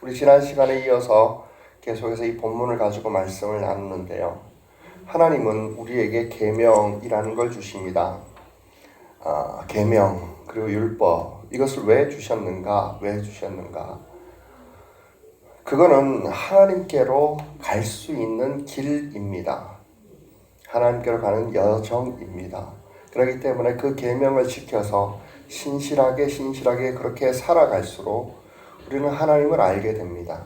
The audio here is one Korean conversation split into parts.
우리 지난 시간에 이어서 계속해서 이 본문을 가지고 말씀을 나누는데요. 하나님은 우리에게 계명이라는 걸 주십니다. 계명 그리고 율법 이것을 왜 주셨는가? 왜 주셨는가? 그거는 하나님께로 갈 수 있는 길입니다. 하나님께로 가는 여정입니다. 그렇기 때문에 그 계명을 지켜서 신실하게 그렇게 살아갈수록 우리는 하나님을 알게 됩니다.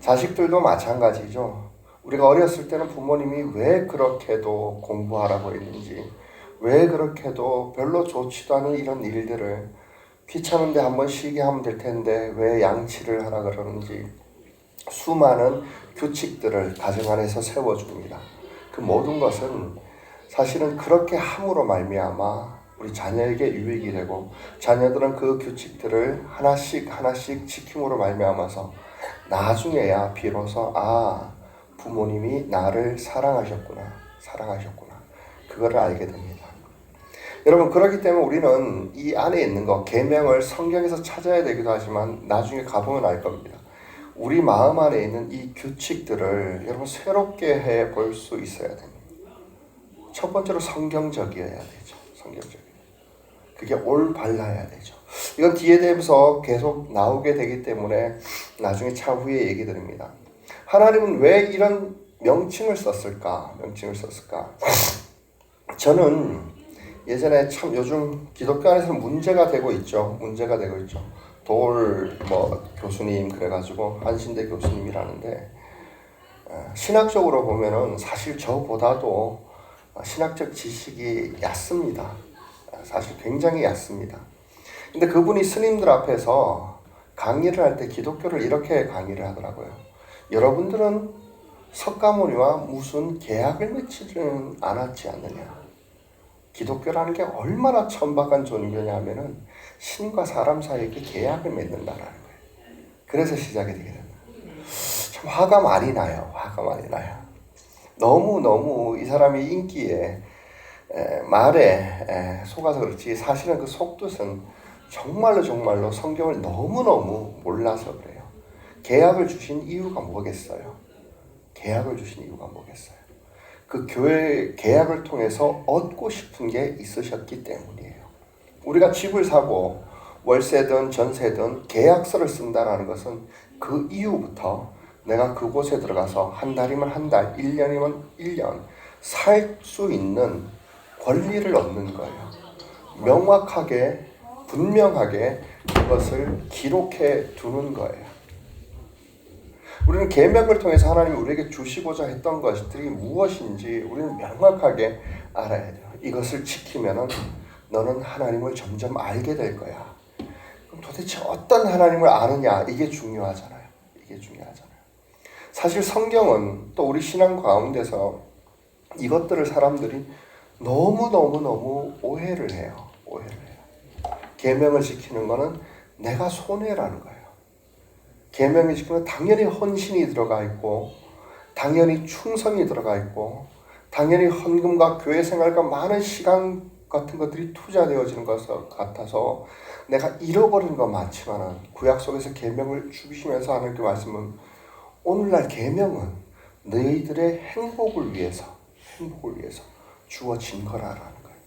자식들도 마찬가지죠. 우리가 어렸을 때는 부모님이 왜 그렇게도 공부하라고 했는지, 왜 그렇게도 별로 좋지도 않은 이런 일들을 귀찮은데 한번 쉬게 하면 될 텐데 왜 양치를 하라 그러는지 수많은 규칙들을 가정 안에서 세워줍니다. 그 모든 것은 사실은 그렇게 함으로 말미암아 우리 자녀에게 유익이 되고 자녀들은 그 규칙들을 하나씩 지킴으로 말미암아서 나중에야 비로소 부모님이 나를 사랑하셨구나 그거를 알게 됩니다. 여러분, 그렇기 때문에 우리는 이 안에 있는 것 계명을 성경에서 찾아야 되기도 하지만 나중에 가보면 알 겁니다. 우리 마음 안에 있는 이 규칙들을 여러분 새롭게 해볼 수 있어야 됩니다. 첫 번째로 성경적이어야 되죠. 성경적이어야. 그게 올바라야 되죠. 이건 뒤에 되면서 계속 나오게 되기 때문에 나중에 차후에 얘기 드립니다. 하나님은 왜 이런 명칭을 썼을까? 저는 예전에 참 요즘 기독교 안에서 문제가 되고 있죠. 교수님 그래가지고 한신대 교수님이라는데 신학적으로 보면은 사실 저보다도 신학적 지식이 얕습니다. 사실 굉장히 얕습니다. 근데 그분이 스님들 앞에서 강의를 할 때 기독교를 이렇게 강의를 하더라고요. 여러분들은 석가모니와 무슨 계약을 맺지는 않았지 않느냐. 기독교라는 게 얼마나 천박한 종교냐 하면은 신과 사람 사이에 계약을 맺는다라는 거예요. 그래서 시작이 되게 됩니다. 참 화가 많이 나요. 너무 이 사람이 인기에 말에 속아서 그렇지 사실은 그 속뜻은 정말로 성경을 너무너무 몰라서 그래요. 계약을 주신 이유가 뭐겠어요? 그 교회 계약을 통해서 얻고 싶은 게 있으셨기 때문이에요. 우리가 집을 사고 월세든 전세든 계약서를 쓴다는 것은 그 이후부터 내가 그곳에 들어가서 한 달이면 한 달, 1년이면 1년 살 수 있는 권리를 얻는 거예요. 명확하게 분명하게 그것을 기록해 두는 거예요. 우리는 계명을 통해서 하나님이 우리에게 주시고자 했던 것들이 무엇인지 우리는 명확하게 알아야 돼요. 이것을 지키면은 너는 하나님을 점점 알게 될 거야. 그럼 도대체 어떤 하나님을 아느냐 이게 중요하잖아요. 사실 성경은 또 우리 신앙 가운데서 이것들을 사람들이 너무 오해를 해요. 계명을 지키는 거는 내가 손해라는 거예요. 계명을 지키면 당연히 헌신이 들어가 있고 당연히 충성이 들어가 있고 당연히 헌금과 교회 생활과 많은 시간 같은 것들이 투자되어지는 것 같아서 내가 잃어버린 것 많지만은 구약 속에서 계명을 주시면서 하는 그 말씀은 오늘날 계명은 너희들의 행복을 위해서 주어진 거라는 거예요.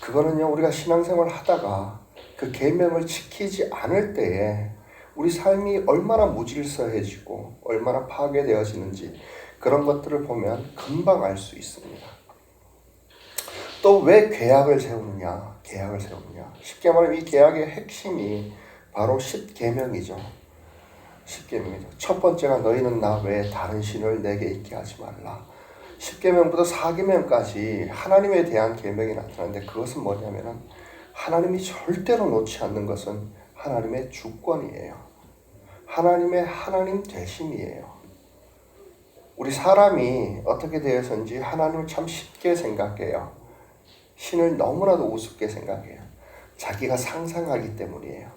그거는요 우리가 신앙생활 하다가 그 계명을 지키지 않을 때에 우리 삶이 얼마나 무질서해지고 얼마나 파괴되어지는지 그런 것들을 보면 금방 알 수 있습니다. 또 왜 계약을 세우느냐? 쉽게 말하면 이 계약의 핵심이 바로 10계명이죠. 첫 번째가 너희는 나 외에 다른 신을 내게 있게 하지 말라. 10계명부터 4계명까지 하나님에 대한 계명이 나타나는데 그것은 뭐냐면은 하나님이 절대로 놓지 않는 것은 하나님의 주권이에요. 하나님의 하나님 되심이에요. 우리 사람이 어떻게 되어서인지 하나님을 참 쉽게 생각해요. 신을 너무나도 우습게 생각해요. 자기가 상상하기 때문이에요.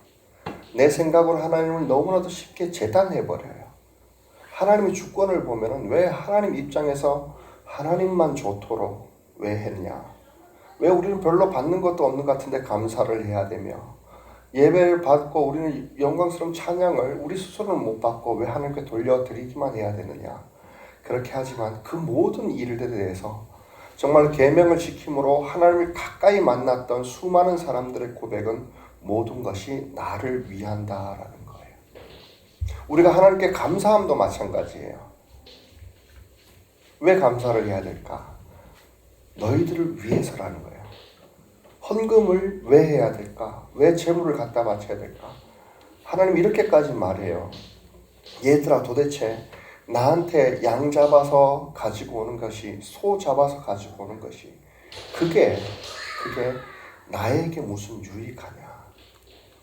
내 생각으로 하나님을 너무나도 쉽게 재단해버려요. 하나님의 주권을 보면은 왜 하나님 입장에서 하나님만 좋도록 왜 했냐? 왜 우리는 별로 받는 것도 없는 것 같은데 감사를 해야 되며 예배를 받고 우리는 영광스러운 찬양을 우리 스스로는 못 받고 왜 하나님께 돌려드리기만 해야 되느냐. 그렇게 하지만 그 모든 일들에 대해서 정말 계명을 지킴으로 하나님을 가까이 만났던 수많은 사람들의 고백은 모든 것이 나를 위한다라는 거예요. 우리가 하나님께 감사함도 마찬가지예요. 왜 감사를 해야 될까? 너희들을 위해서라는 거예요. 헌금을 왜 해야 될까? 왜 재물을 갖다 바쳐야 될까? 하나님 이렇게까지 말해요. 얘들아, 도대체 나한테 양 잡아서 가지고 오는 것이, 소 잡아서 가지고 오는 것이 그게 나에게 무슨 유익하냐?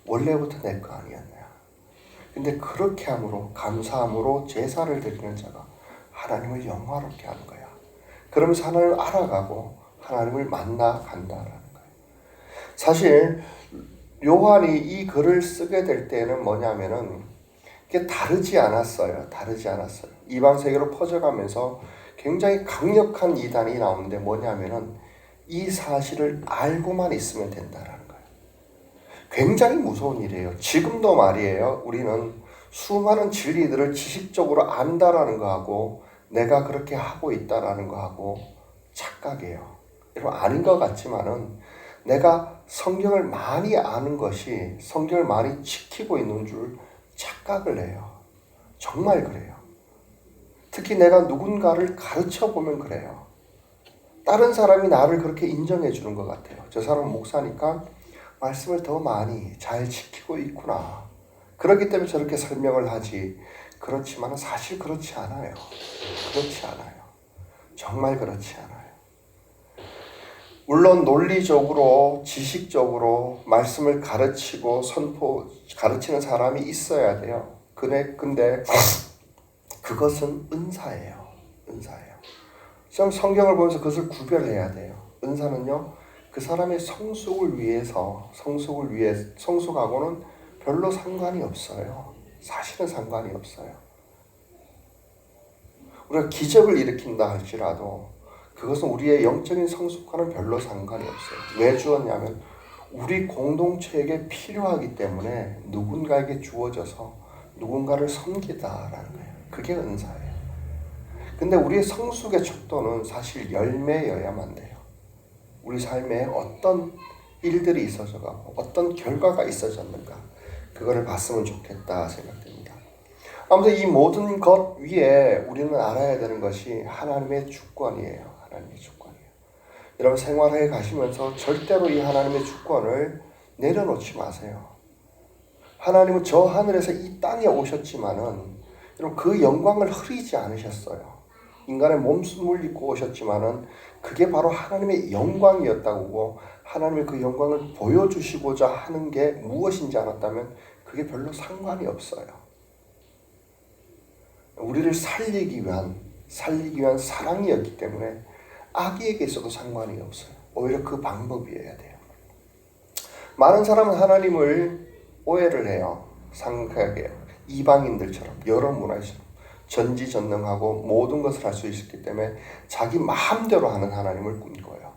원래부터 내 거 아니었냐? 근데 그렇게 함으로, 감사함으로 제사를 드리는 자가 하나님을 영화롭게 하는 거야. 그러면서 하나님을 알아가고 하나님을 만나 간다라는 거예요. 사실 요한이 이 글을 쓰게 될 때는 뭐냐면은 이게 다르지 않았어요. 이방 세계로 퍼져가면서 굉장히 강력한 이단이 나오는데 뭐냐면은 이 사실을 알고만 있으면 된다라는 거예요. 굉장히 무서운 일이에요. 지금도 말이에요. 우리는 수많은 진리들을 지식적으로 안다라는 거하고 내가 그렇게 하고 있다라는 거하고 착각이에요. 여러분, 아닌 것 같지만은 내가 성경을 많이 아는 것이 성경을 많이 지키고 있는 줄 착각을 해요. 정말 그래요. 특히 내가 누군가를 가르쳐 보면 그래요. 다른 사람이 나를 그렇게 인정해 주는 것 같아요. 저 사람은 목사니까 말씀을 더 많이 잘 지키고 있구나. 그렇기 때문에 저렇게 설명을 하지. 그렇지만 사실 그렇지 않아요. 정말 그렇지 않아요. 물론 논리적으로, 지식적으로 말씀을 가르치고 가르치는 사람이 있어야 돼요. 근데 그것은 은사예요. 좀 성경을 보면서 그것을 구별해야 돼요. 은사는요, 그 사람의 성숙을 위해서, 성숙하고는 별로 상관이 없어요. 사실은 상관이 없어요. 우리가 기적을 일으킨다 할지라도 그것은 우리의 영적인 성숙과는 별로 상관이 없어요. 왜 주었냐면 우리 공동체에게 필요하기 때문에 누군가에게 주어져서 누군가를 섬기다라는 거예요. 그게 은사예요. 근데 우리의 성숙의 척도는 사실 열매여야만 돼요. 우리 삶에 어떤 일들이 있어져가고 어떤 결과가 있어졌는가, 그거를 봤으면 좋겠다 생각됩니다. 아무튼 이 모든 것 위에 우리는 알아야 되는 것이 하나님의 주권이에요. 여러분, 생활해 가시면서 절대로 이 하나님의 주권을 내려놓지 마세요. 하나님은 저 하늘에서 이 땅에 오셨지만은 여러분, 그 영광을 흐리지 않으셨어요. 인간의 몸숨을 입고 오셨지만은 그게 바로 하나님의 영광이었다고, 하나님의 그 영광을 보여주시고자 하는 게 무엇인지 알았다면 그게 별로 상관이 없어요. 우리를 살리기 위한 사랑이었기 때문에 악의에게 있어도 상관이 없어요. 오히려 그 방법이어야 돼요. 많은 사람은 하나님을 오해를 해요. 생각해요. 이방인들처럼, 여러 문화처럼 전지전능하고 모든 것을 할 수 있기 때문에 자기 마음대로 하는 하나님을 꿈꿔요.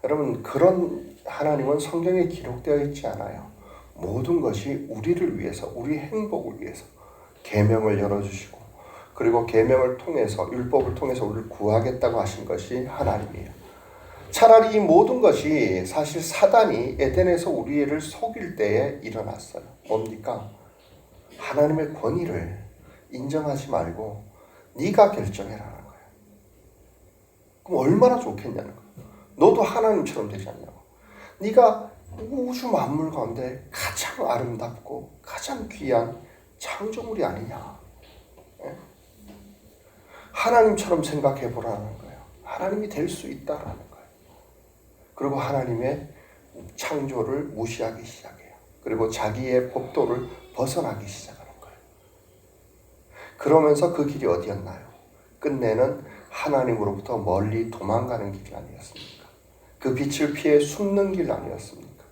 여러분, 그런 하나님은 성경에 기록되어 있지 않아요. 모든 것이 우리를 위해서, 우리 행복을 위해서 계명을 열어주시고, 그리고 계명을 통해서, 율법을 통해서 우리를 구하겠다고 하신 것이 하나님이에요. 차라리 이 모든 것이 사실 사단이 에덴에서 우리를 속일 때에 일어났어요. 뭡니까? 하나님의 권위를 인정하지 말고 네가 결정해라는 거예요. 그럼 얼마나 좋겠냐는 거예요. 너도 하나님처럼 되지 않냐고. 네가 우주 만물 가운데 가장 아름답고 가장 귀한 창조물이 아니냐. 하나님처럼 생각해 보라는 거예요. 하나님이 될 수 있다라는 거예요. 그리고 하나님의 창조를 무시하기 시작해요. 그리고 자기의 법도를 벗어나기 시작하는 거예요. 그러면서 그 길이 어디였나요? 끝내는 하나님으로부터 멀리 도망가는 길이 아니었습니까? 그 빛을 피해 숨는 길 아니었습니까?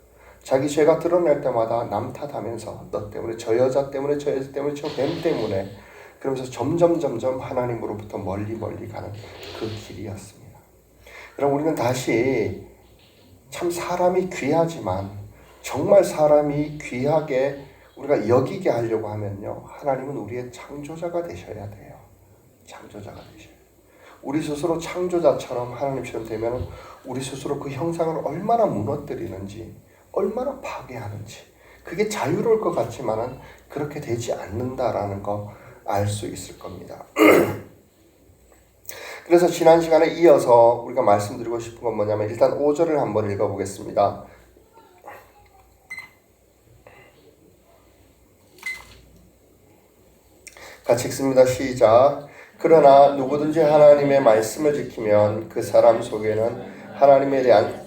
자기 죄가 드러날 때마다 남 탓하면서 너 때문에, 저 여자 때문에, 저 뱀 때문에, 그러면서 점점 하나님으로부터 멀리 가는 그 길이었습니다. 그럼 우리는 다시 참 사람이 귀하지만 정말 사람이 귀하게 우리가 여기게 하려고 하면요, 하나님은 우리의 창조자가 되셔야 돼요. 창조자가 되셔야 돼요. 우리 스스로 창조자처럼 하나님처럼 되면 우리 스스로 그 형상을 얼마나 무너뜨리는지, 얼마나 파괴하는지, 그게 자유로울 것 같지만은 그렇게 되지 않는다라는 거 알 수 있을 겁니다. 그래서 지난 시간에 이어서 우리가 말씀드리고 싶은 건 뭐냐면, 일단 5절을 한번 읽어보겠습니다. 같이 읽습니다. 시작. 그러나 누구든지 하나님의 말씀을 지키면 그 사람 속에는 하나님에 대한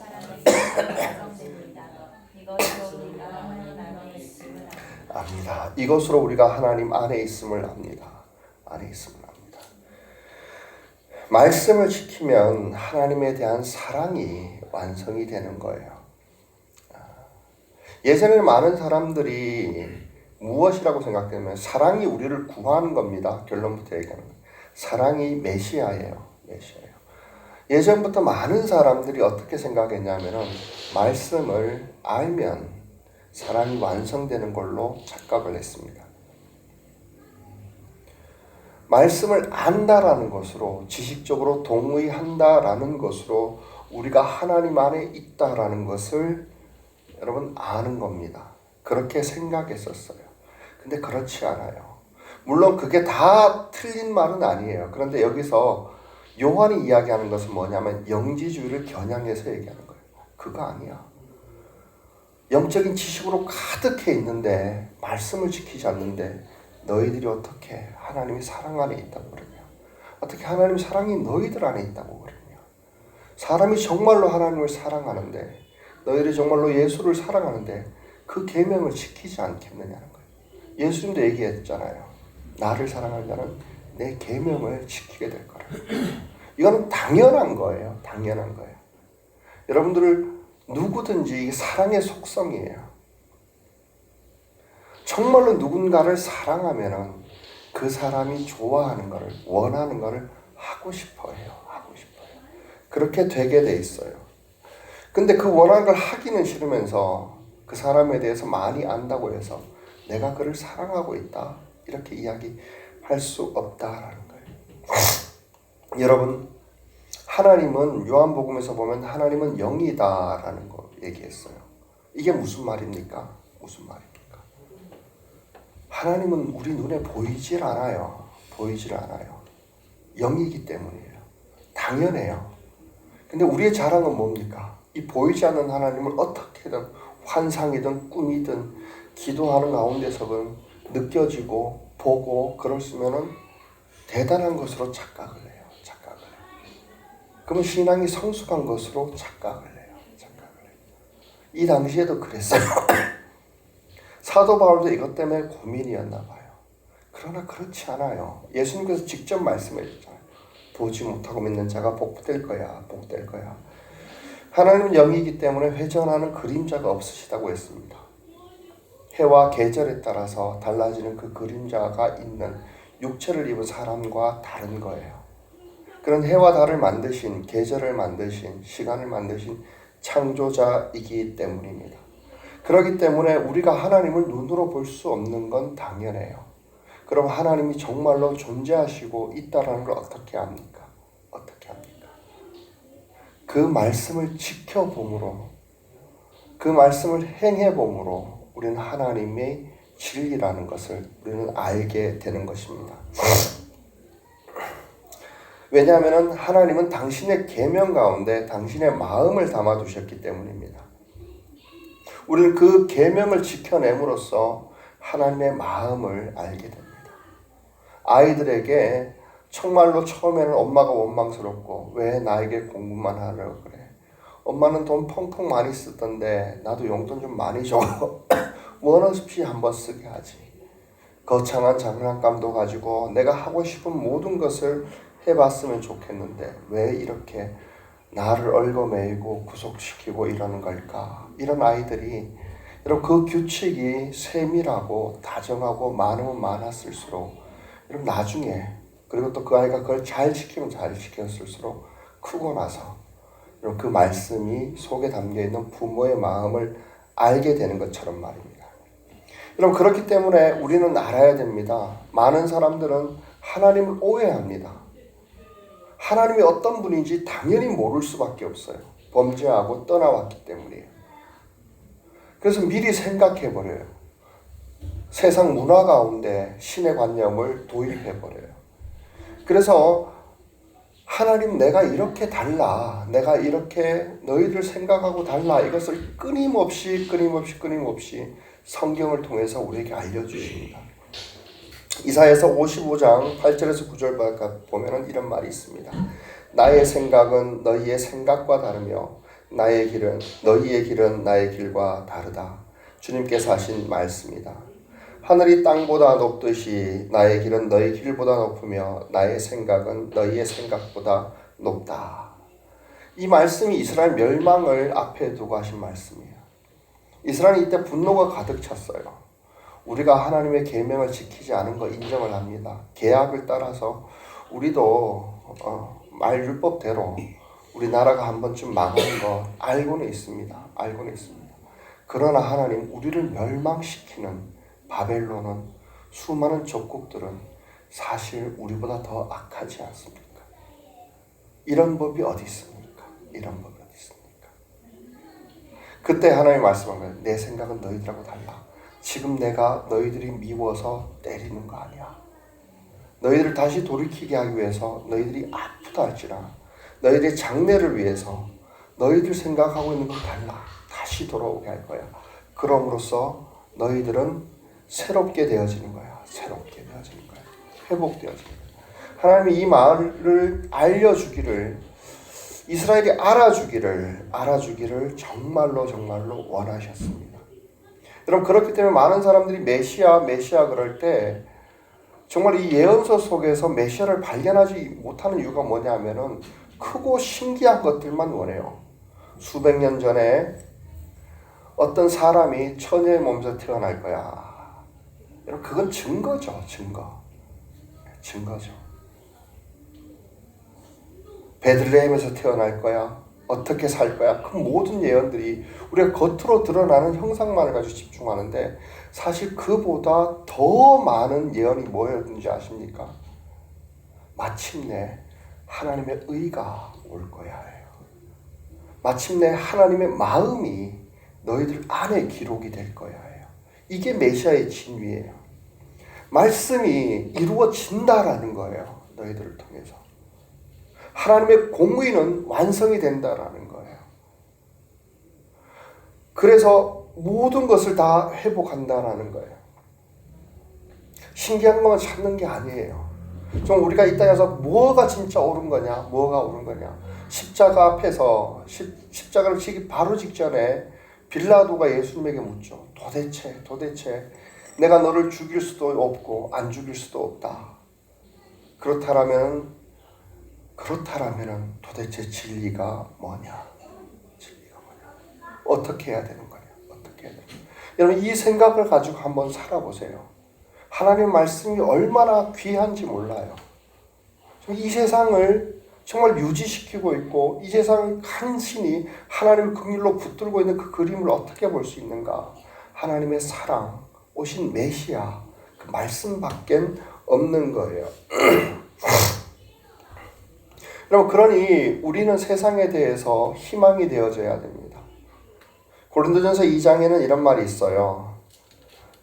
압니다. 이것으로 우리가 하나님 안에 있음을 압니다. 안에 있음을 압니다. 말씀을 지키면 하나님에 대한 사랑이 완성이 되는 거예요. 예전에는 많은 사람들이 무엇이라고 생각되면 사랑이 우리를 구하는 겁니다. 결론부터 얘기하는 거예요. 사랑이 메시아예요. 메시아예요. 예전부터 많은 사람들이 어떻게 생각했냐면은 말씀을 알면 사랑이 완성되는 걸로 착각을 했습니다. 말씀을 안다라는 것으로, 지식적으로 동의한다라는 것으로 우리가 하나님 안에 있다라는 것을 여러분 아는 겁니다. 그렇게 생각했었어요. 근데 그렇지 않아요. 물론 그게 다 틀린 말은 아니에요. 그런데 여기서 요한이 이야기하는 것은 뭐냐면 영지주의를 겨냥해서 얘기하는 거예요. 그거 아니야. 영적인 지식으로 가득해 있는데 말씀을 지키지 않는데 너희들이 어떻게 하나님의 사랑 안에 있다고 그러냐? 어떻게 하나님의 사랑이 너희들 안에 있다고 그러냐? 사람이 정말로 하나님을 사랑하는데, 너희들이 정말로 예수를 사랑하는데 그 계명을 지키지 않겠느냐는 거예요. 예수님도 얘기했잖아요. 나를 사랑하는 자는 내 계명을 지키게 될 거라. 이거는 당연한 거예요. 당연한 거예요. 여러분들을 누구든지 사랑의 속성이에요. 정말로 누군가를 사랑하면은 그 사람이 좋아하는 것을, 원하는 것을 하고 싶어 해요. 하고 싶어요. 그렇게 되게 돼 있어요. 근데 그 원하는 걸 하기는 싫으면서 그 사람에 대해서 많이 안다고 해서 내가 그를 사랑하고 있다, 이렇게 이야기할 수 없다라는 거예요. 여러분, 하나님은 요한복음에서 보면 하나님은 영이다라는 거 얘기했어요. 이게 무슨 말입니까? 무슨 말입니까? 하나님은 우리 눈에 보이질 않아요. 보이질 않아요. 영이기 때문이에요. 당연해요. 근데 우리의 자랑은 뭡니까? 이 보이지 않는 하나님을 어떻게든 환상이든 꿈이든 기도하는 가운데서든 느껴지고 보고 그랬으면은 대단한 것으로 착각을 해요. 착각을 해요. 그러면 신앙이 성숙한 것으로 착각을 해요. 착각을 해요. 이 당시에도 그랬어요. 사도 바울도 이것 때문에 고민이었나 봐요. 그러나 그렇지 않아요. 예수님께서 직접 말씀해 주잖아요. 보지 못하고 믿는 자가 복될 거야. 복될 거야. 하나님은 영이기 때문에 회전하는 그림자가 없으시다고 했습니다. 해와 계절에 따라서 달라지는 그 그림자가 있는 육체를 입은 사람과 다른 거예요. 그런 해와 달을 만드신, 계절을 만드신, 시간을 만드신 창조자이기 때문입니다. 그렇기 때문에 우리가 하나님을 눈으로 볼 수 없는 건 당연해요. 그럼 하나님이 정말로 존재하시고 있다는 걸 어떻게 합니까? 어떻게 합니까? 그 말씀을 지켜봄으로, 그 말씀을 행해봄으로 우리는 하나님의 진리라는 것을 우리는 알게 되는 것입니다. 왜냐하면 하나님은 당신의 계명 가운데 당신의 마음을 담아두셨기 때문입니다. 우리는 그 계명을 지켜냄으로써 하나님의 마음을 알게 됩니다. 아이들에게 정말로 처음에는 엄마가 원망스럽고 왜 나에게 공부만 하려고 그래? 엄마는 돈 펑펑 많이 쓰던데 나도 용돈 좀 많이 줘. 원 없이 한번 쓰게 하지. 거창한 장난감도 가지고 내가 하고 싶은 모든 것을 해봤으면 좋겠는데 왜 이렇게 나를 얽어매이고 구속시키고 이러는 걸까? 이런 아이들이, 여러분, 그 규칙이 세밀하고 다정하고 많으면 많았을수록 여러분 나중에, 그리고 또 그 아이가 그걸 잘 지키면 잘 지켰을수록 크고 나서 여러분 그 말씀이 속에 담겨있는 부모의 마음을 알게 되는 것처럼 말입니다. 여러분, 그렇기 때문에 우리는 알아야 됩니다. 많은 사람들은 하나님을 오해합니다. 하나님이 어떤 분인지 당연히 모를 수밖에 없어요. 범죄하고 떠나왔기 때문이에요. 그래서 미리 생각해버려요. 세상 문화 가운데 신의 관념을 도입해버려요. 그래서 하나님, 내가 이렇게 달라, 내가 이렇게 너희들 생각하고 달라, 이것을 끊임없이 성경을 통해서 우리에게 알려주십니다. 이사야서 55장 8절에서 9절 보면 이런 말이 있습니다. 나의 생각은 너희의 생각과 다르며 나의 길은 너희의 길은 나의 길과 다르다. 주님께서 하신 말씀이다. 하늘이 땅보다 높듯이 나의 길은 너희 길보다 높으며 나의 생각은 너희의 생각보다 높다. 이 말씀이 이스라엘 멸망을 앞에 두고 하신 말씀이에요. 이스라엘이 이때 분노가 가득 찼어요. 우리가 하나님의 계명을 지키지 않은 거 인정을 합니다. 계약을 따라서 우리도 말 율법대로 우리나라가 한 번쯤 망하는 거 알고는 있습니다. 그러나 하나님, 우리를 멸망시키는 바벨론은, 수많은 적국들은 사실 우리보다 더 악하지 않습니까? 이런 법이 어디 있습니까? 그때 하나님 말씀한 거예요. 내 생각은 너희들하고 달라. 지금 내가 너희들이 미워서 때리는 거 아니야. 너희들을 다시 돌이키게 하기 위해서 너희들이 아프다 할지라 너희들의 장래를 위해서 너희들 생각하고 있는 건 달라. 다시 돌아오게 할 거야. 그럼으로써 너희들은 새롭게 되어지는 거야. 회복되어지는 거야. 하나님이 이 말을 알려주기를, 이스라엘이 알아주기를 정말로 원하셨습니다. 여러분, 그렇기 때문에 많은 사람들이 메시아 그럴 때 정말 이 예언서 속에서 메시아를 발견하지 못하는 이유가 뭐냐면은 크고 신기한 것들만 원해요. 수백 년 전에 어떤 사람이 처녀의 몸에서 태어날 거야. 여러분, 그건 증거죠. 베들레헴에서 태어날 거야. 어떻게 살 거야. 그 모든 예언들이 우리가 겉으로 드러나는 형상만을 가지고 집중하는데 사실 그보다 더 많은 예언이 뭐였는지 아십니까? 마침내 하나님의 의가 올 거야. 마침내 하나님의 마음이 너희들 안에 기록이 될 거야. 이게 메시아의 진위예요. 말씀이 이루어진다라는 거예요. 너희들을 통해서. 하나님의 공의는 완성이 된다라는 거예요. 그래서 모든 것을 다 회복한다라는 거예요. 신기한 것만 찾는 게 아니에요. 좀 우리가 이 땅에서 뭐가 진짜 옳은 거냐, 십자가 앞에서 십자가를 지기 바로 직전에 빌라도가 예수님에게 묻죠. 도대체 내가 너를 죽일 수도 없고 안 죽일 수도 없다. 그렇다라면 도대체 진리가 뭐냐? 어떻게 해야 되는 거냐? 여러분, 이 생각을 가지고 한번 살아보세요. 하나님의 말씀이 얼마나 귀한지 몰라요. 이 세상을 정말 유지시키고 있고 이 세상을 간신히 하나님의 긍휼로 붙들고 있는 그 그림을 어떻게 볼 수 있는가? 하나님의 사랑, 오신 메시아, 그 말씀밖엔 없는 거예요. 여러분, 그러니 우리는 세상에 대해서 희망이 되어져야 됩니다. 고린도전서 2장에는 이런 말이 있어요.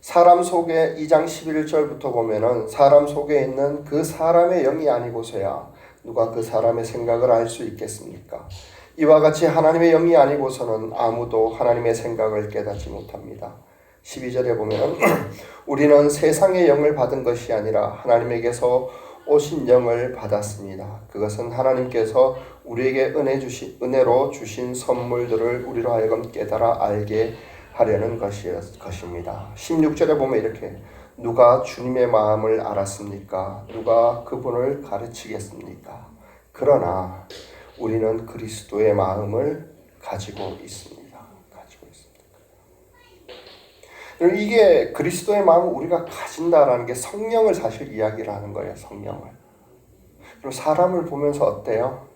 사람 속에 2장 11절부터 보면은 사람 속에 있는 그 사람의 영이 아니고서야 누가 그 사람의 생각을 알 수 있겠습니까? 이와 같이 하나님의 영이 아니고서는 아무도 하나님의 생각을 깨닫지 못합니다. 12절에 보면 우리는 세상의 영을 받은 것이 아니라 하나님에게서 오신 영을 받았습니다. 그것은 하나님께서 우리에게 은혜로 주신 선물들을 우리로 하여금 깨달아 알게 하려는 것입니다. 16절에 보면 이렇게 누가 주님의 마음을 알았습니까? 누가 그분을 가르치겠습니까? 그러나 우리는 그리스도의 마음을 가지고 있습니다. 이게 그리스도의 마음을 우리가 가진다라는 게 성령을 사실 이야기를 하는 거예요. 성령을. 그리고 사람을 보면서 어때요?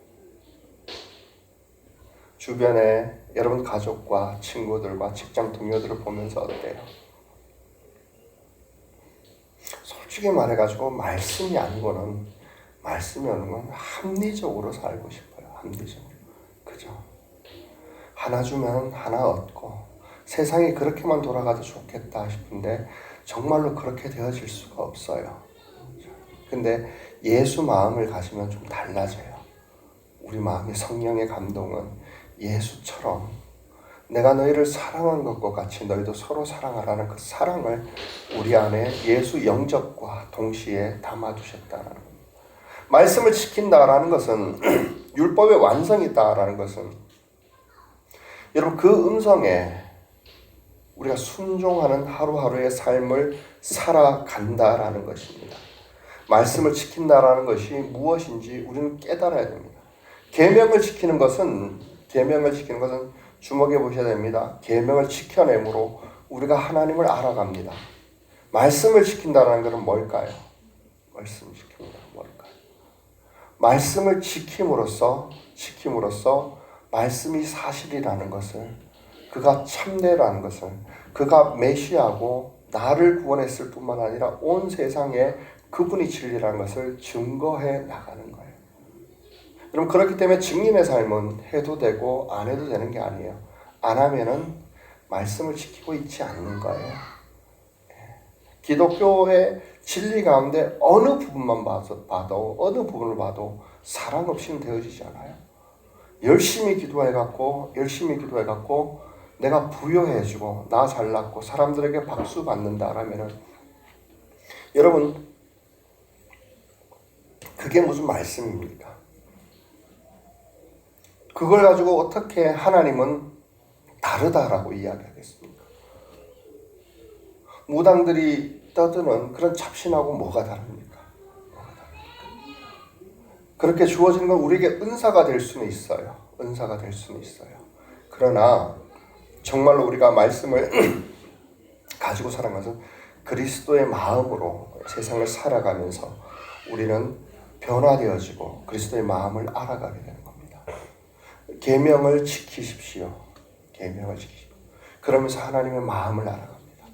주변에 여러분 가족과 친구들과 직장 동료들을 보면서 어때요? 솔직히 말해가지고 말씀이 아니고는 말씀이 오는 건 합리적으로 살고 싶어요. 합리적으로. 그죠? 하나 주면 하나 얻고 세상이 그렇게만 돌아가도 좋겠다 싶은데 정말로 그렇게 되어질 수가 없어요. 근데 예수 마음을 가지면 좀 달라져요. 우리 마음의 성령의 감동은 예수처럼 내가 너희를 사랑한 것과 같이 너희도 서로 사랑하라는 그 사랑을 우리 안에 예수 영접과 동시에 담아두셨다는 겁니다. 말씀을 지킨다라는 것은 율법의 완성이다라는 것은 여러분 그 음성에 우리가 순종하는 하루하루의 삶을 살아간다라는 것입니다. 말씀을 지킨다라는 것이 무엇인지 우리는 깨달아야 됩니다. 계명을 지키는 것은 주목해 보셔야 됩니다. 계명을 지켜내므로 우리가 하나님을 알아갑니다. 말씀을 지킨다라는 것은 뭘까요? 말씀을 지킵니다. 뭘까요? 말씀을 지킴으로써 말씀이 사실이라는 것을, 그가 참되라는 것을, 그가 메시아고 나를 구원했을 뿐만 아니라 온 세상에 그분이 진리라는 것을 증거해 나가는 거예요. 여러분 그렇기 때문에 증인의 삶은 해도 되고 안 해도 되는 게 아니에요. 안 하면은 말씀을 지키고 있지 않는 거예요. 기독교의 진리 가운데 어느 부분만 봐도 사랑 없이는 되어지지 않아요. 열심히 기도해갖고 내가 부여해주고 나 잘났고 사람들에게 박수 받는다라면은 여러분 그게 무슨 말씀입니까? 그걸 가지고 어떻게 하나님은 다르다라고 이야기하겠습니까? 무당들이 떠드는 그런 잡신하고 뭐가 다릅니까? 그렇게 주어지는 건 우리에게 은사가 될 수는 있어요. 그러나 정말로 우리가 말씀을 가지고 살아가는 것은 그리스도의 마음으로 세상을 살아가면서 우리는 변화되어지고 그리스도의 마음을 알아가게 되는 겁니다. 계명을 지키십시오. 그러면서 하나님의 마음을 알아갑니다.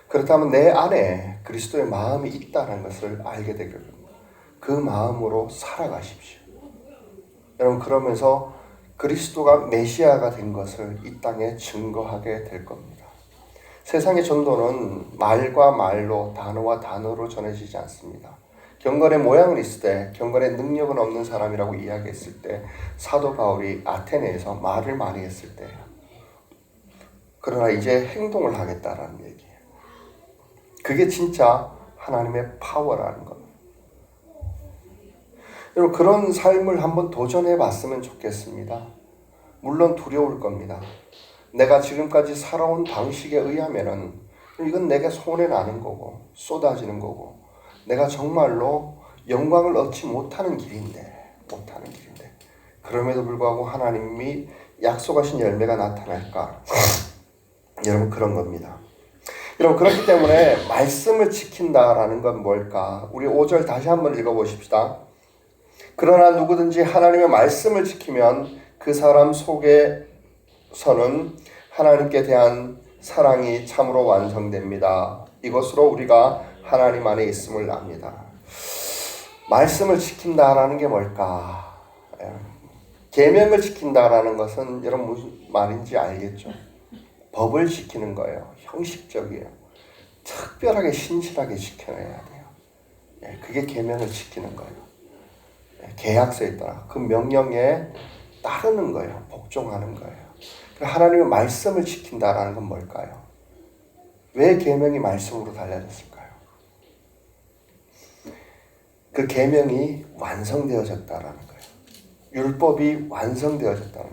그렇다면 내 안에 그리스도의 마음이 있다는 것을 알게 되게 됩니다. 그 마음으로 살아가십시오. 여러분 그러면서 그리스도가 메시아가 된 것을 이 땅에 증거하게 될 겁니다. 세상의 전도는 말과 말로 단어와 단어로 전해지지 않습니다. 경건의 모양은 있을 때 경건의 능력은 없는 사람이라고 이야기했을 때 사도 바울이 아테네에서 말을 많이 했을 때예요. 그러나 이제 행동을 하겠다라는 얘기예요. 그게 진짜 하나님의 파워라는 겁니다. 여러분 그런 삶을 한번 도전해 봤으면 좋겠습니다. 물론 두려울 겁니다. 내가 지금까지 살아온 방식에 의하면은 이건 내게 손해나는 거고 쏟아지는 거고 내가 정말로 영광을 얻지 못하는 길인데 그럼에도 불구하고 하나님이 약속하신 열매가 나타날까? 여러분 그런 겁니다. 여러분 그렇기 때문에 말씀을 지킨다라는 건 뭘까? 우리 5절 다시 한번 읽어보십시다. 그러나 누구든지 하나님의 말씀을 지키면 그 사람 속에서는 하나님께 대한 사랑이 참으로 완성됩니다. 이것으로 우리가 하나님 안에 있음을 압니다. 말씀을 지킨다라는 게 뭘까? 계명을 지킨다라는 것은 여러분 무슨 말인지 알겠죠? 법을 지키는 거예요. 형식적이에요. 특별하게 신실하게 지켜내야 돼요. 그게 계명을 지키는 거예요. 계약서에 따라 그 명령에 따르는 거예요. 복종하는 거예요. 하나님의 말씀을 지킨다라는 건 뭘까요? 왜 계명이 말씀으로 달려졌을까요? 그 계명이 완성되어졌다라는 거예요. 율법이 완성되어졌다는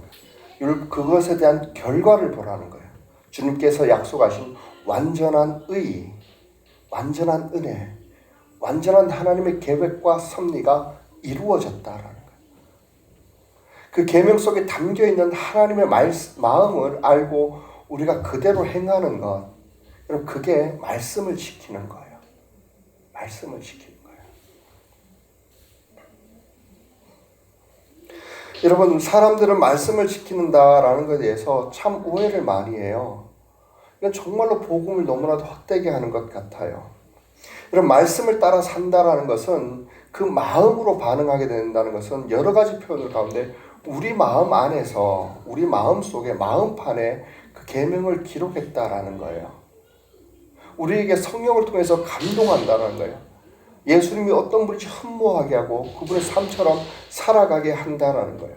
거예요. 그것에 대한 결과를 보라는 거예요. 주님께서 약속하신 완전한 의, 완전한 은혜, 완전한 하나님의 계획과 섭리가 이루어졌다라는 거예요. 그 계명 속에 담겨 있는 하나님의 마음을 알고 우리가 그대로 행하는 것, 여러분 그게 말씀을 지키는 거예요. 말씀을 지키는 거예요. 여러분, 사람들은 말씀을 지키는다라는 것에 대해서 참 오해를 많이 해요. 이건 정말로 복음을 너무나도 헛되게 하는 것 같아요. 여러분, 말씀을 따라 산다라는 것은 그 마음으로 반응하게 된다는 것은 여러 가지 표현을 가운데 우리 마음 안에서, 우리 마음 속에, 마음판에 그 계명을 기록했다라는 거예요. 우리에게 성령을 통해서 감동한다는 거예요. 예수님이 어떤 분인지 흠모하게 하고 그분의 삶처럼 살아가게 한다는 거예요.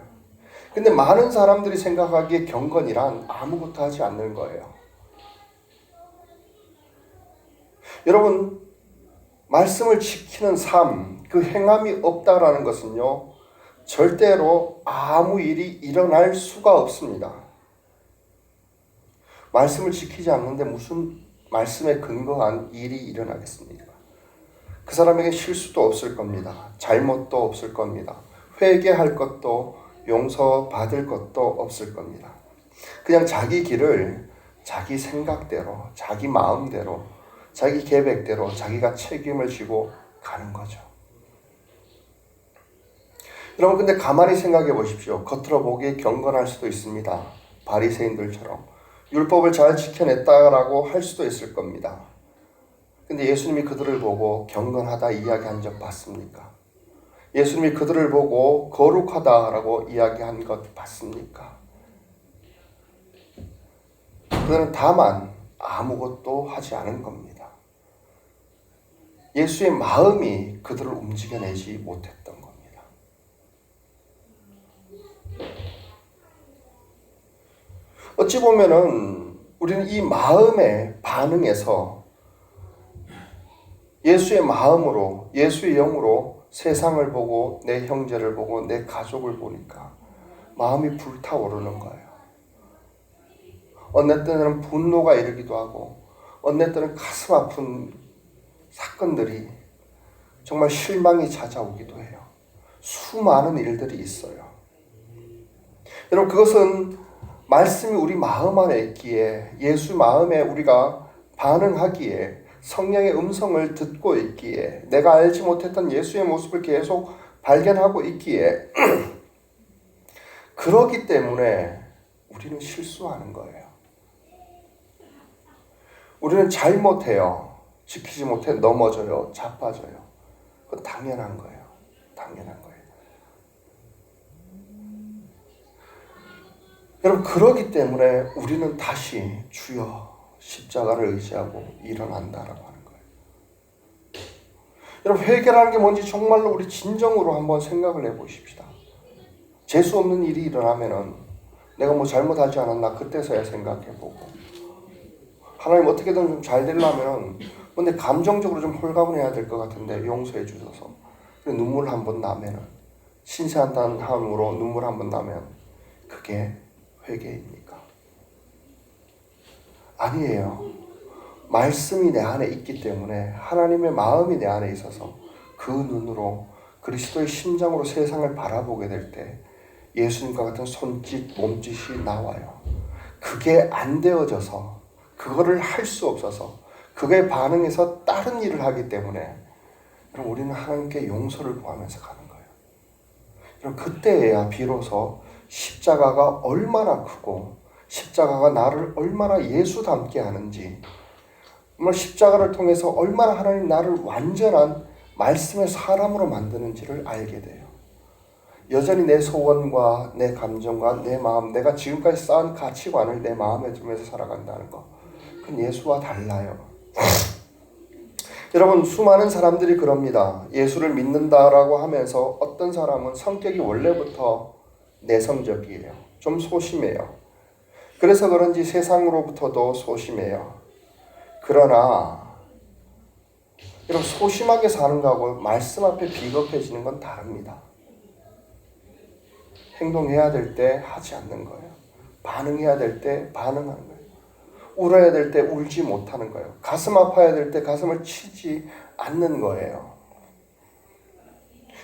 근데 많은 사람들이 생각하기에 경건이란 아무것도 하지 않는 거예요. 여러분, 말씀을 지키는 삶, 그 행함이 없다라는 것은요, 절대로 아무 일이 일어날 수가 없습니다. 말씀을 지키지 않는데 무슨 말씀에 근거한 일이 일어나겠습니까? 그 사람에게 실수도 없을 겁니다. 잘못도 없을 겁니다. 회개할 것도 용서받을 것도 없을 겁니다. 그냥 자기 길을 자기 생각대로, 자기 마음대로, 자기 계획대로 자기가 책임을 지고 가는 거죠. 여러분, 근데 가만히 생각해 보십시오. 겉으로 보기에 경건할 수도 있습니다. 바리새인들처럼 율법을 잘 지켜냈다라고 할 수도 있을 겁니다. 근데 예수님이 그들을 보고 경건하다 이야기한 적 봤습니까? 예수님이 그들을 보고 거룩하다라고 이야기한 것 봤습니까? 그들은 다만 아무것도 하지 않은 겁니다. 예수의 마음이 그들을 움직여내지 못했던 겁니다. 어찌 보면은 우리는 이 마음의 반응에서 예수의 마음으로, 예수의 영으로 세상을 보고 내 형제를 보고 내 가족을 보니까 마음이 불타오르는 거예요. 어느 때는 분노가 이르기도 하고 어느 때는 가슴 아픈 사건들이 정말 실망이 찾아오기도 해요. 수많은 일들이 있어요. 여러분, 그것은 말씀이 우리 마음 안에 있기에, 예수 마음에 우리가 반응하기에, 성령의 음성을 듣고 있기에, 내가 알지 못했던 예수의 모습을 계속 발견하고 있기에 그렇기 때문에 우리는 실수하는 거예요. 우리는 잘못해요. 지키지 못해 넘어져요. 자빠져요. 그건 당연한 거예요. 당연한 거예요. 여러분, 그러기 때문에 우리는 다시 주여 십자가를 의지하고 일어난다라고 하는 거예요. 여러분, 회개라는 게 뭔지 정말로 우리 진정으로 한번 생각을 해보십시다. 재수 없는 일이 일어나면은 내가 뭐 잘못하지 않았나 그때서야 생각해보고, 하나님 어떻게든 좀 잘 되려면 근데 감정적으로 좀 홀가분해야 될 것 같은데 용서해 주셔서, 눈물 한번 나면은, 신세한탄함으로 눈물 한번 나면 그게 회개입니까? 아니에요. 말씀이 내 안에 있기 때문에, 하나님의 마음이 내 안에 있어서 그 눈으로, 그리스도의 심장으로 세상을 바라보게 될 때 예수님과 같은 손짓, 몸짓이 나와요. 그게 안 되어져서, 그거를 할 수 없어서, 그거에 반응해서 다른 일을 하기 때문에 그럼 우리는 하나님께 용서를 구하면서 가는 거예요. 그럼 그때야 비로소 십자가가 얼마나 크고 십자가가 나를 얼마나 예수 닮게 하는지, 정말 십자가를 통해서 얼마나 하나님 나를 완전한 말씀의 사람으로 만드는지를 알게 돼요. 여전히 내 소원과 내 감정과 내 마음, 내가 지금까지 쌓은 가치관을 내 마음에 두면서 살아간다는 거, 그건 예수와 달라요. 여러분, 수많은 사람들이 그럽니다. 예수를 믿는다라고 하면서 어떤 사람은 성격이 원래부터 내성적이에요. 좀 소심해요. 그래서 그런지 세상으로부터도 소심해요. 그러나 여러분, 소심하게 사는 거하고 말씀 앞에 비겁해지는 건 다릅니다. 행동해야 될 때 하지 않는 거예요. 반응해야 될 때 반응하는 거예요. 울어야 될 때 울지 못하는 거예요. 가슴 아파야 될 때 가슴을 치지 않는 거예요.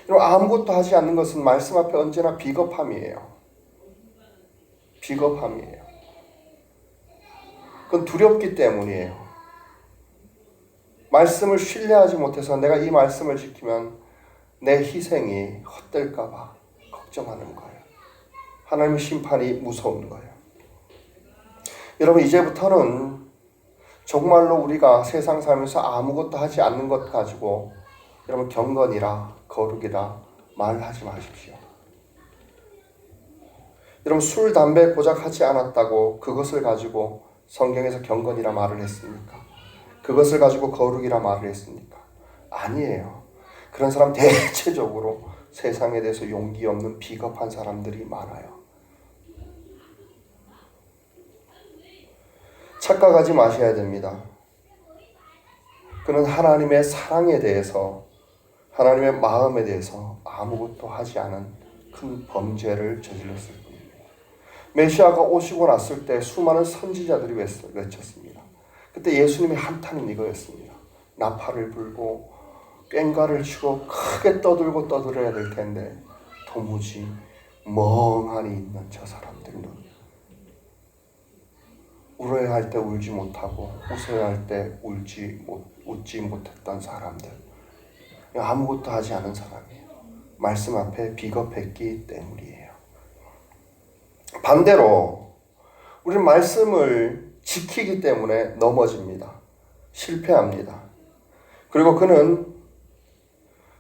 여러분, 아무것도 하지 않는 것은 말씀 앞에 언제나 비겁함이에요. 비겁함이에요. 그건 두렵기 때문이에요. 말씀을 신뢰하지 못해서 내가 이 말씀을 지키면 내 희생이 헛될까 봐 걱정하는 거예요. 하나님의 심판이 무서운 거예요. 여러분, 이제부터는 정말로 우리가 세상 살면서 아무것도 하지 않는 것 가지고 여러분 경건이라 거룩이라 말하지 마십시오. 여러분, 술, 담배 고작 하지 않았다고 그것을 가지고 성경에서 경건이라 말을 했습니까? 그것을 가지고 거룩이라 말을 했습니까? 아니에요. 그런 사람 대체적으로 세상에 대해서 용기 없는 비겁한 사람들이 많아요. 착각하지 마셔야 됩니다. 그는 하나님의 사랑에 대해서, 하나님의 마음에 대해서 아무것도 하지 않은 큰 범죄를 저질렀을 뿐입니다. 메시아가 오시고 났을 때 수많은 선지자들이 외쳤습니다. 그때 예수님의 한탄은 이거였습니다. 나팔을 불고 꽹과를 치고 크게 떠들어야 될 텐데 도무지 멍하니 있는 저 사람들은 울어야 할 때 울지 못하고 웃어야 할 때 웃지 못했던 사람들, 아무것도 하지 않은 사람이에요. 말씀 앞에 비겁했기 때문이에요. 반대로 우리는 말씀을 지키기 때문에 넘어집니다. 실패합니다. 그리고 그는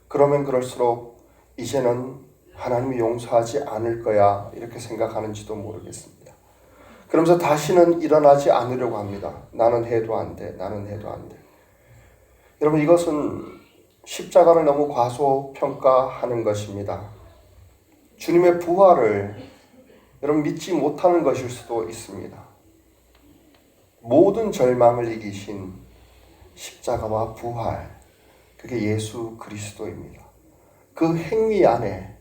그러면 그럴수록 이제는 하나님이 용서하지 않을 거야 이렇게 생각하는지도 모르겠습니다. 그러면서 다시는 일어나지 않으려고 합니다. 나는 해도 안 돼. 나는 해도 안 돼. 여러분, 이것은 십자가를 너무 과소평가하는 것입니다. 주님의 부활을 여러분 믿지 못하는 것일 수도 있습니다. 모든 절망을 이기신 십자가와 부활, 그게 예수 그리스도입니다. 그 행위 안에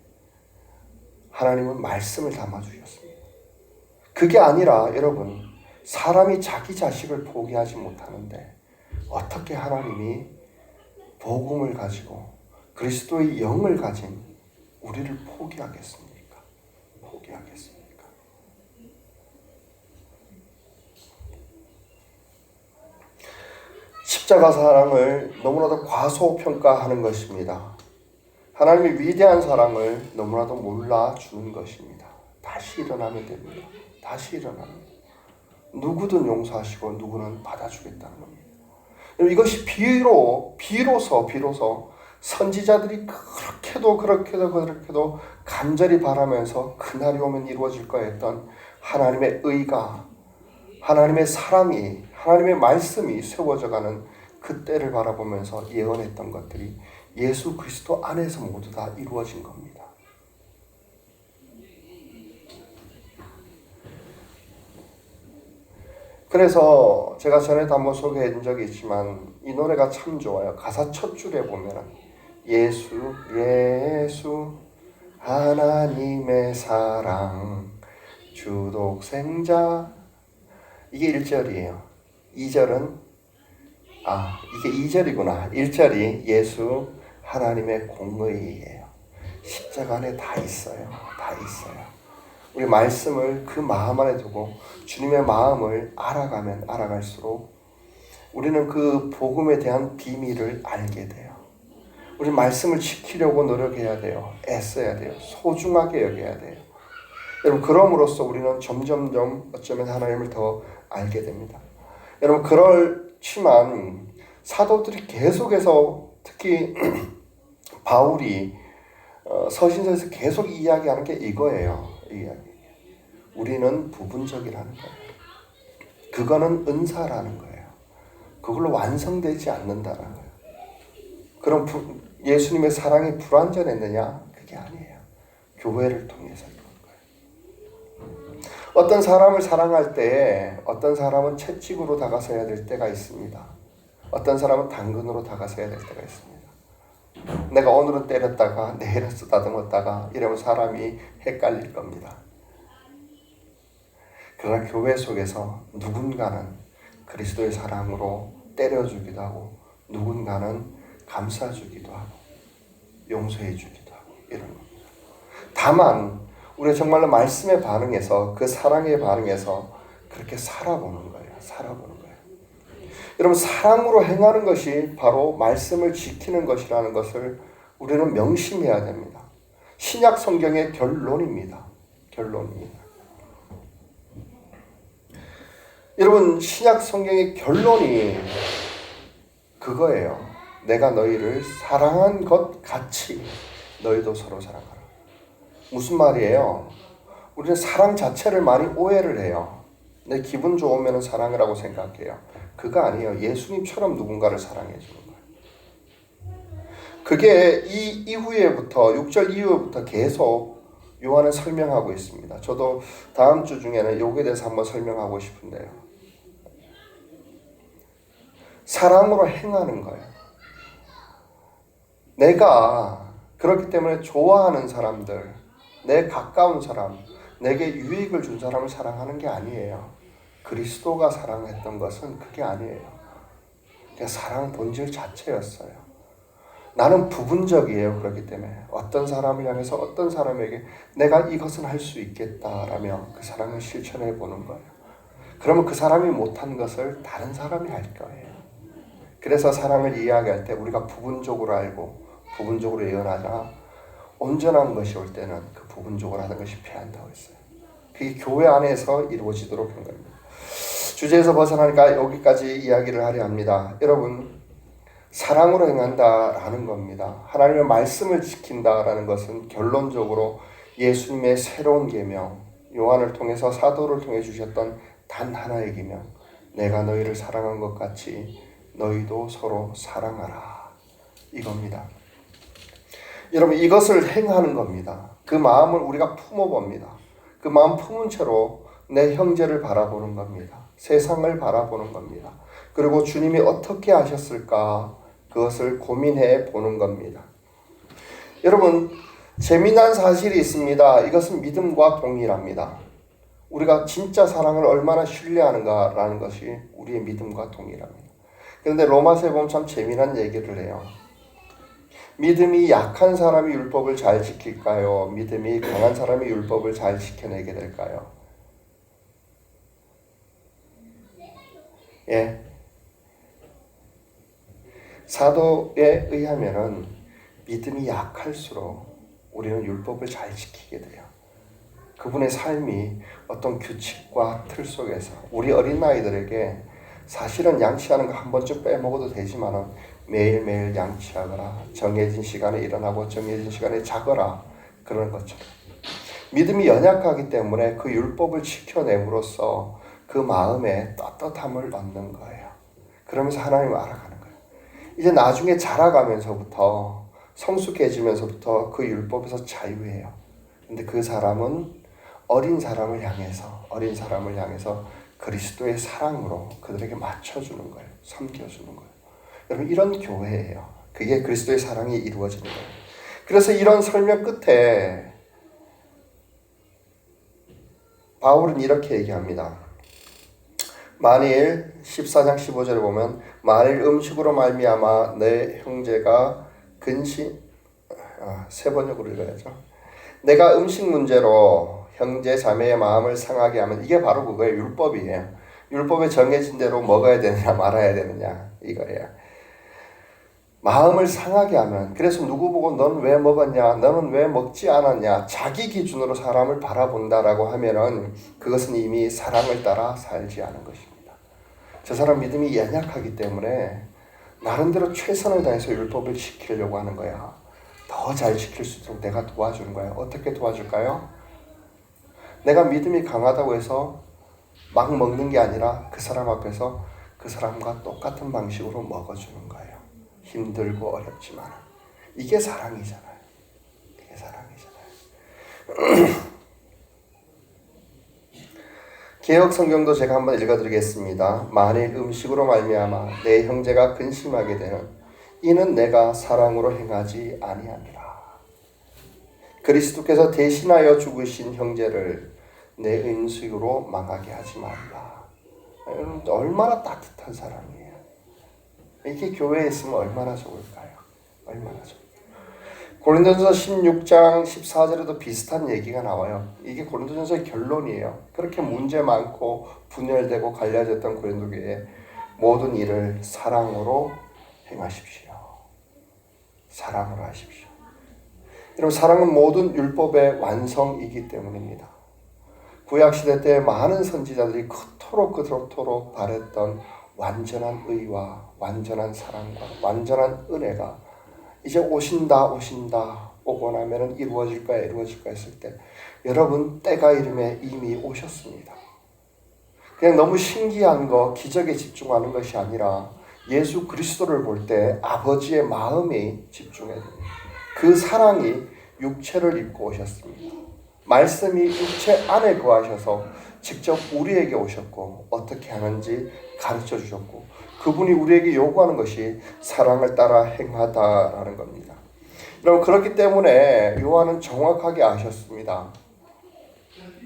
하나님은 말씀을 담아주셨습니다. 그게 아니라 여러분, 사람이 자기 자식을 포기하지 못하는데 어떻게 하나님이 복음을 가지고 그리스도의 영을 가진 우리를 포기하겠습니까? 포기하겠습니까? 십자가 사랑을 너무나도 과소평가하는 것입니다. 하나님의 위대한 사랑을 너무나도 몰라주는 것입니다. 다시 일어나면 됩니다. 다시 일어나면 누구든 용서하시고 누구는 받아주겠다는 겁니다. 이것이 비로소 선지자들이 그렇게도 간절히 바라면서 그날이 오면 이루어질 거야 했던 하나님의 의가, 하나님의 사랑이, 하나님의 말씀이 세워져가는 그 때를 바라보면서 예언했던 것들이 예수 그리스도 안에서 모두 다 이루어진 겁니다. 그래서 제가 전에도 한번 소개해 준 적이 있지만 이 노래가 참 좋아요. 가사 첫 줄에 보면은 예수 하나님의 사랑 주독생자, 이게 1절이에요. 2절은 이게 2절이구나. 1절이 예수 하나님의 공의예요. 십자가 안에 다 있어요. 다 있어요. 우리 말씀을 그 마음 안에 두고 주님의 마음을 알아가면 알아갈수록 우리는 그 복음에 대한 비밀을 알게 돼요. 우리 말씀을 지키려고 노력해야 돼요. 애써야 돼요. 소중하게 여겨야 돼요. 여러분, 그럼으로써 우리는 점점점 어쩌면 하나님을 더 알게 됩니다. 여러분, 그렇지만 사도들이 계속해서 특히 바울이 서신서에서 계속 이야기하는 게 이거예요. 우리는 부분적이라는 거예요. 그거는 은사라는 거예요. 그걸로 완성되지 않는다는 거예요. 그럼 예수님의 사랑이 불완전했느냐? 그게 아니에요. 교회를 통해서 이런 거예요. 어떤 사람을 사랑할 때에 어떤 사람은 채찍으로 다가서야 될 때가 있습니다. 어떤 사람은 당근으로 다가서야 될 때가 있습니다. 내가 오늘은 때렸다가 내일은 쓰다듬었다가 이러면 사람이 헷갈릴 겁니다. 그러나 교회 속에서 누군가는 그리스도의 사랑으로 때려주기도 하고 누군가는 감싸주기도 하고 용서해주기도 하고 이런 겁니다. 다만 우리가 정말로 말씀에 반응해서 그 사랑에 반응해서 그렇게 살아보는 거예요. 살아보는 거예요. 여러분, 사랑으로 행하는 것이 바로 말씀을 지키는 것이라는 것을 우리는 명심해야 됩니다. 신약 성경의 결론입니다. 결론입니다. 여러분, 신약 성경의 결론이 그거예요. 내가 너희를 사랑한 것 같이 너희도 서로 사랑하라. 무슨 말이에요? 우리는 사랑 자체를 많이 오해를 해요. 내 기분 좋으면 사랑을 하고 생각해요. 그거 아니에요. 예수님처럼 누군가를 사랑해 주는 거예요. 그게 이 이후에부터 6절 이후부터 계속 요한은 설명하고 있습니다. 저도 다음 주 중에는 여기에 대해서 한번 설명하고 싶은데요. 사랑으로 행하는 거예요. 내가 그렇기 때문에 좋아하는 사람들, 내 가까운 사람, 내게 유익을 준 사람을 사랑하는 게 아니에요. 그리스도가 사랑했던 것은 그게 아니에요. 그냥 사랑 본질 자체였어요. 나는 부분적이에요. 그렇기 때문에 어떤 사람을 향해서 어떤 사람에게 내가 이것은 할 수 있겠다라며 그 사랑을 실천해 보는 거예요. 그러면 그 사람이 못한 것을 다른 사람이 할 거예요. 그래서 사랑을 이야기할 때 우리가 부분적으로 알고 부분적으로 예언하자 온전한 것이 올 때는 그 부분적으로 하는 것이 필요한다고 했어요. 그게 교회 안에서 이루어지도록 한 겁니다. 주제에서 벗어나니까 여기까지 이야기를 하려 합니다. 여러분, 사랑으로 행한다라는 겁니다. 하나님의 말씀을 지킨다라는 것은 결론적으로 예수님의 새로운 계명, 요한을 통해서 사도를 통해 주셨던 단 하나의 계명, 내가 너희를 사랑한 것 같이 너희도 서로 사랑하라, 이겁니다. 여러분, 이것을 행하는 겁니다. 그 마음을 우리가 품어봅니다. 그 마음 품은 채로 내 형제를 바라보는 겁니다. 세상을 바라보는 겁니다. 그리고 주님이 어떻게 하셨을까 그것을 고민해 보는 겁니다. 여러분, 재미난 사실이 있습니다. 이것은 믿음과 동일합니다. 우리가 진짜 사랑을 얼마나 신뢰하는가라는 것이 우리의 믿음과 동일합니다. 그런데 로마서에 보면 참 재미난 얘기를 해요. 믿음이 약한 사람이 율법을 잘 지킬까요? 믿음이 강한 사람이 율법을 잘 지켜내게 될까요? 예. 사도에 의하면은 믿음이 약할수록 우리는 율법을 잘 지키게 돼요. 그분의 삶이 어떤 규칙과 틀 속에서 우리 어린아이들에게 사실은 양치하는 거 한 번쯤 빼먹어도 되지만은 매일매일 양치하거나 정해진 시간에 일어나고 정해진 시간에 자거라 그런 것처럼 믿음이 연약하기 때문에 그 율법을 지켜냄으로써 그 마음에 떳떳함을 얻는 거예요. 그러면서 하나님을 알아가는 거예요. 이제 나중에 자라가면서부터 성숙해지면서부터 그 율법에서 자유해요. 근데 그 사람은 어린 사람을 향해서 그리스도의 사랑으로 그들에게 맞춰주는 거예요. 섬겨주는 거예요. 여러분, 이런 교회예요. 그게 그리스도의 사랑이 이루어지는 거예요. 그래서 이런 설명 끝에 바울은 이렇게 얘기합니다. 만일 14장 15절에 보면 만일 음식으로 말미암아 내 형제가 세 번역으로 읽어야죠. 내가 음식 문제로 형제 자매의 마음을 상하게 하면 이게 바로 그거예요. 율법이에요. 율법에 정해진 대로 먹어야 되느냐 말아야 되느냐 이거예요. 마음을 상하게 하면, 그래서 누구 보고 넌 왜 먹었냐, 너는 왜 먹지 않았냐, 자기 기준으로 사람을 바라본다라고 하면은 그것은 이미 사랑을 따라 살지 않은 것입니다. 저 사람 믿음이 연약하기 때문에 나름대로 최선을 다해서 율법을 지키려고 하는 거야. 더 잘 지킬 수 있도록 내가 도와주는 거야. 어떻게 도와줄까요? 내가 믿음이 강하다고 해서 막 먹는 게 아니라 그 사람 앞에서 그 사람과 똑같은 방식으로 먹어주는 거예요. 힘들고 어렵지만 이게 사랑이잖아요. 이게 사랑이잖아요. 개역 성경도 제가 한번 읽어드리겠습니다. 만일 음식으로 말미암아 내 형제가 근심하게 되는 이는 내가 사랑으로 행하지 아니함이라. 그리스도께서 대신하여 죽으신 형제를 내 음식으로 망하게 하지 말라. 여러분, 얼마나 따뜻한 사람이에요. 이게 교회에 있으면 얼마나 좋을까요? 얼마나 좋을까요? 고린도전서 16장 14절에도 비슷한 얘기가 나와요. 이게 고린도전서의 결론이에요. 그렇게 문제 많고 분열되고 갈라졌던 고린도 교회에 모든 일을 사랑으로 행하십시오. 사랑으로 하십시오. 여러분, 사랑은 모든 율법의 완성이기 때문입니다. 구약시대 때 많은 선지자들이 그토록 바랬던 완전한 의와 완전한 사랑과 완전한 은혜가 이제 오신다 오고 나면 이루어질까 했을 때 여러분 때가 이름에 이미 오셨습니다. 그냥 너무 신기한 거 기적에 집중하는 것이 아니라 예수 그리스도를 볼 때 아버지의 마음이 집중해야 됩니다. 그 사랑이 육체를 입고 오셨습니다. 말씀이 육체 안에 거하셔서 직접 우리에게 오셨고 어떻게 하는지 가르쳐 주셨고 그분이 우리에게 요구하는 것이 사랑을 따라 행하다라는 겁니다. 여러분 그렇기 때문에 요한은 정확하게 아셨습니다.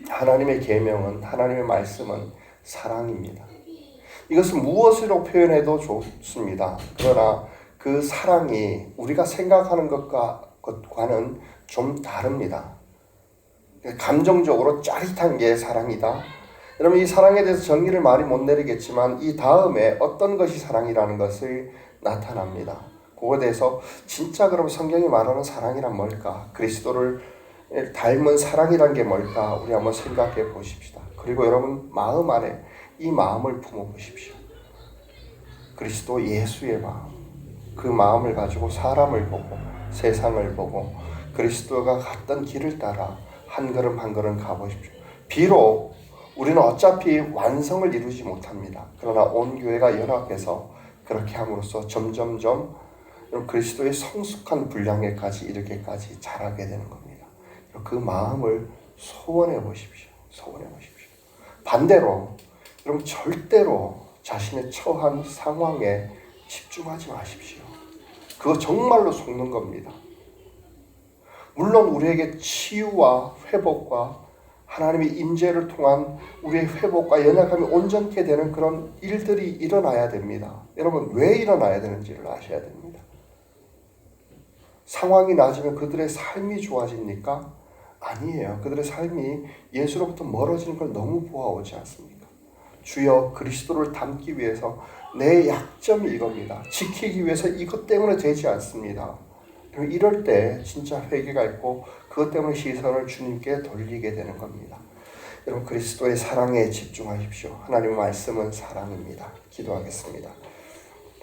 하나님의 계명은 하나님의 말씀은 사랑입니다. 이것은 무엇으로 표현해도 좋습니다. 그러나 그 사랑이 우리가 생각하는 것과는 좀 다릅니다. 감정적으로 짜릿한 게 사랑이다. 여러분 이 사랑에 대해서 정의를 많이 못 내리겠지만 이 다음에 어떤 것이 사랑이라는 것을 나타납니다. 그거에 대해서 진짜 그럼 성경이 말하는 사랑이란 뭘까? 그리스도를 닮은 사랑이란 게 뭘까? 우리 한번 생각해 보십시다. 그리고 여러분 마음 안에 이 마음을 품어 보십시오. 그리스도 예수의 마음. 그 마음을 가지고 사람을 보고 세상을 보고 그리스도가 갔던 길을 따라 한 걸음 한 걸음 가보십시오. 비록 우리는 어차피 완성을 이루지 못합니다. 그러나 온 교회가 연합해서 그렇게 함으로써 점점점 그리스도의 성숙한 분량에까지 이르게까지 자라게 되는 겁니다. 그 마음을 소원해 보십시오. 소원해 보십시오. 반대로 여러분 절대로 자신의 처한 상황에 집중하지 마십시오. 그거 정말로 속는 겁니다. 물론 우리에게 치유와 회복과 하나님의 임재를 통한 우리의 회복과 연약함이 온전케 되는 그런 일들이 일어나야 됩니다. 여러분 왜 일어나야 되는지를 아셔야 됩니다. 상황이 나아지면 그들의 삶이 좋아집니까? 아니에요. 그들의 삶이 예수로부터 멀어지는 걸 너무 보아오지 않습니까? 주여 그리스도를 닮기 위해서 내 약점이 이겁니다. 지키기 위해서 이것 때문에 되지 않습니다. 이럴 때 진짜 회개가 있고 그것 때문에 시선을 주님께 돌리게 되는 겁니다. 여러분 그리스도의 사랑에 집중하십시오. 하나님의 말씀은 사랑입니다. 기도하겠습니다.